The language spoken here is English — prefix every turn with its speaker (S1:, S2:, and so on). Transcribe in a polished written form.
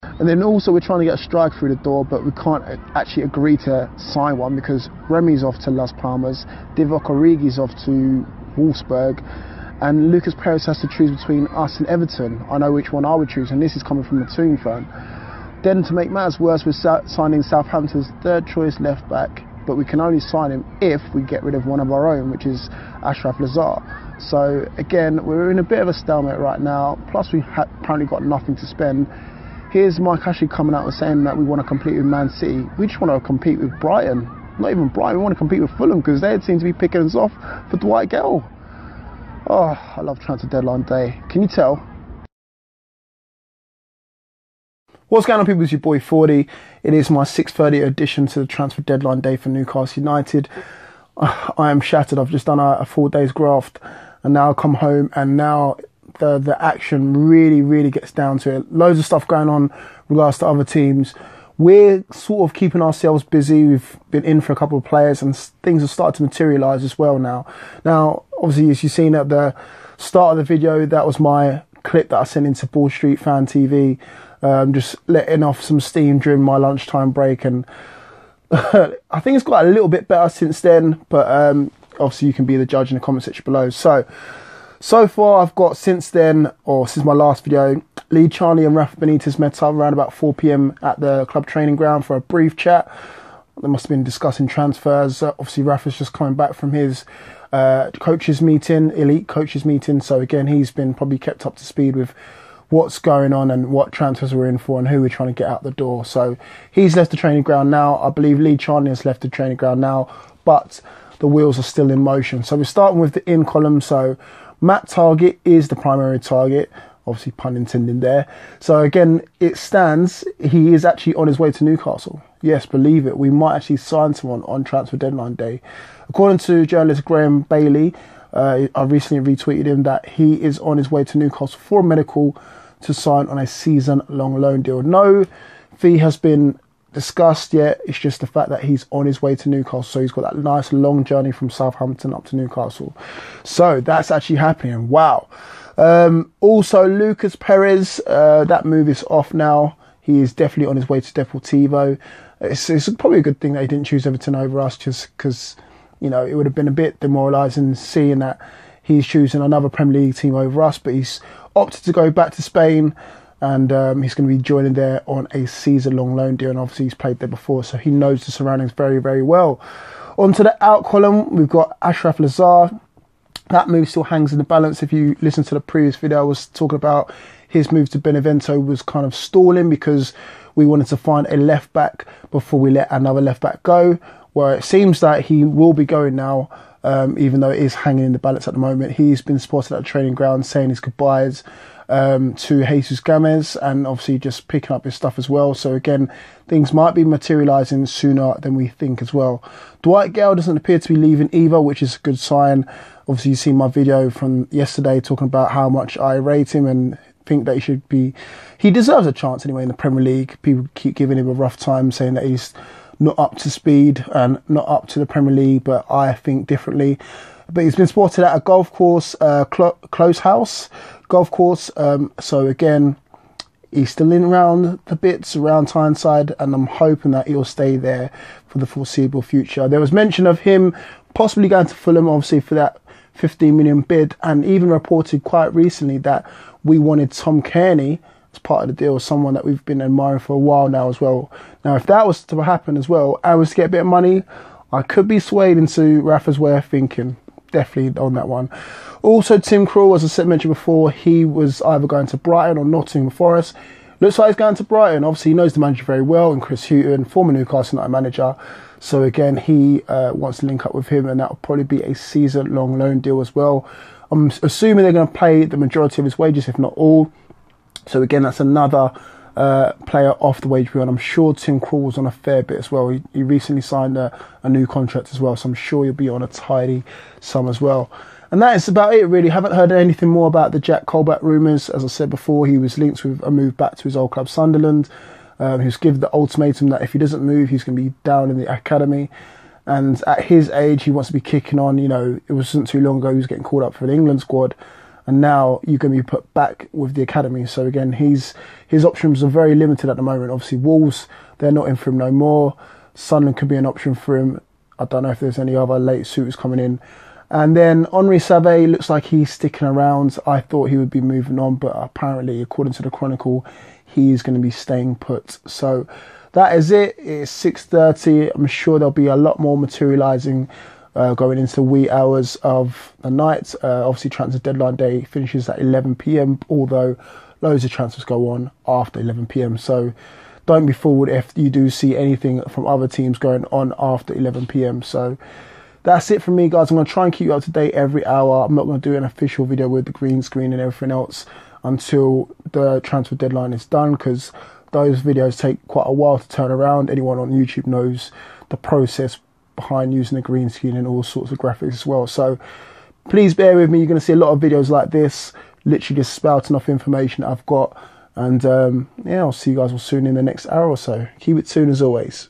S1: And then also we're trying to get a strike through the door, but we can't actually agree to sign one because Remy's off to Las Palmas, Divock Origi's off to Wolfsburg, and Lucas Perez has to choose between us and Everton. I know which one I would choose, and this is coming from a Toon fan. Then to make matters worse, we're signing Southampton's third choice left back, but we can only sign him if we get rid of one of our own, which is Ashraf Lazar. So again, we're in a bit of a stalemate right now, plus we apparently got nothing to spend. Here's Mike Ashley coming out and saying that we want to compete with Man City. We just want to compete with Brighton. Not even Brighton, we want to compete with Fulham because they seem to be picking us off for Dwight Gale. Oh, I love transfer deadline day. Can you tell? What's going on, people? It's your boy Forde. It is my 6:30 edition to the transfer deadline day for Newcastle United. I am shattered. I've just done a 4 days graft and now I come home and now the action really gets down to it. Loads of stuff going on regards to other teams. We're sort of keeping ourselves busy. We've been in for a couple of players and things have started to materialise as well now. Now, obviously, as you've seen at the start of the video, that was my clip that I sent into Ball Street Fan TV. Just letting off some steam during my lunchtime break, and I think it's got a little bit better since then, but obviously you can be the judge in the comment section below. So far I've got since my last video, Lee Charnley and Rafa Benitez met up around about 4 PM at the club training ground for a brief chat. They must have been discussing transfers. Obviously Rafa's just coming back from his coaches meeting, elite coaches meeting, so again he's been probably kept up to speed with what's going on and what transfers we're in for and who we're trying to get out the door. So he's left the training ground now. I believe Lee Charnley has left the training ground now, but the wheels are still in motion. So we're starting with the in column. So Matt Targett is the primary target, obviously pun intended there. So again, it stands, he is actually on his way to Newcastle. Yes, believe it, we might actually sign someone on transfer deadline day. According to journalist Graham Bailey, I recently retweeted him that he is on his way to Newcastle for a medical to sign on a season-long loan deal. No fee has been discussed yet. It's just the fact that he's on his way to Newcastle. So he's got that nice long journey from Southampton up to Newcastle. So that's actually happening. Wow. Also, Lucas Perez, that move is off now. He is definitely on his way to Deportivo. It's probably a good thing that he didn't choose Everton over us, just because, you know, it would have been a bit demoralising seeing that he's choosing another Premier League team over us, but he's opted to go back to Spain, and he's going to be joining there on a season-long loan deal, and obviously he's played there before, so he knows the surroundings very well. On to the out column, we've got Ashraf Lazar. That move still hangs in the balance. If you listen to the previous video, I was talking about his move to Benevento was kind of stalling because we wanted to find a left-back before we let another left-back go, where it seems that he will be going now. Even though it is hanging in the balance at the moment. He's been spotted at the training ground saying his goodbyes to Jesus Gomez and obviously just picking up his stuff as well. So again, things might be materialising sooner than we think as well. Dwight Gale doesn't appear to be leaving either, which is a good sign. Obviously, you've seen my video from yesterday talking about how much I rate him and think that he deserves a chance anyway in the Premier League. People keep giving him a rough time, saying that he's not up to speed and not up to the Premier League, but I think differently. But he's been spotted at a golf course, Close House golf course. So again, he's still in around the bits around Tyneside, and I'm hoping that he'll stay there for the foreseeable future. There was mention of him possibly going to Fulham, obviously for that 15 million bid, and even reported quite recently that we wanted Tom Kearney as part of the deal, someone that we've been admiring for a while now as well. Now, if that was to happen as well, I was to get a bit of money, I could be swayed into Rafa's way of thinking. Definitely on that one. Also, Tim Krul, as I mentioned before, he was either going to Brighton or Nottingham Forest. Looks like he's going to Brighton. Obviously, he knows the manager very well, and Chris Hughton, former Newcastle United manager. So again, he wants to link up with him, and that will probably be a season-long loan deal as well. I'm assuming they're going to pay the majority of his wages, if not all. So again, that's another player off the wage bill, and I'm sure Tim Krul was on a fair bit as well. He recently signed a new contract as well, so I'm sure he'll be on a tidy sum as well. And that is about it, really. Haven't heard anything more about the Jack Colback rumours. As I said before, he was linked with a move back to his old club, Sunderland. He was given the ultimatum that if he doesn't move, he's going to be down in the academy. And at his age, he wants to be kicking on. You know, it wasn't too long ago he was getting called up for the England squad. and now you're going to be put back with the academy. So again, his options are very limited at the moment. Obviously, Wolves, they're not in for him no more. Sunderland could be an option for him. I don't know if there's any other late suitors coming in. And then Henri Saivet looks like he's sticking around. I thought he would be moving on, but apparently, according to the Chronicle, he is going to be staying put. So that is it. It's 6:30. I'm sure there'll be a lot more materialising going into the wee hours of the night. Obviously, transfer deadline day finishes at 11 p.m, although loads of transfers go on after 11 p.m. So don't be fooled if you do see anything from other teams going on after 11 p.m. So that's it from me, guys. I'm going to try and keep you up to date every hour. I'm not going to do an official video with the green screen and everything else until the transfer deadline is done, because those videos take quite a while to turn around. Anyone on YouTube knows the process behind using the green screen and all sorts of graphics as well. So please bear with me. You're going to see a lot of videos like this, literally just spouting off information that I've got. And yeah, I'll see you guys all soon in the next hour or so. Keep it tuned as always.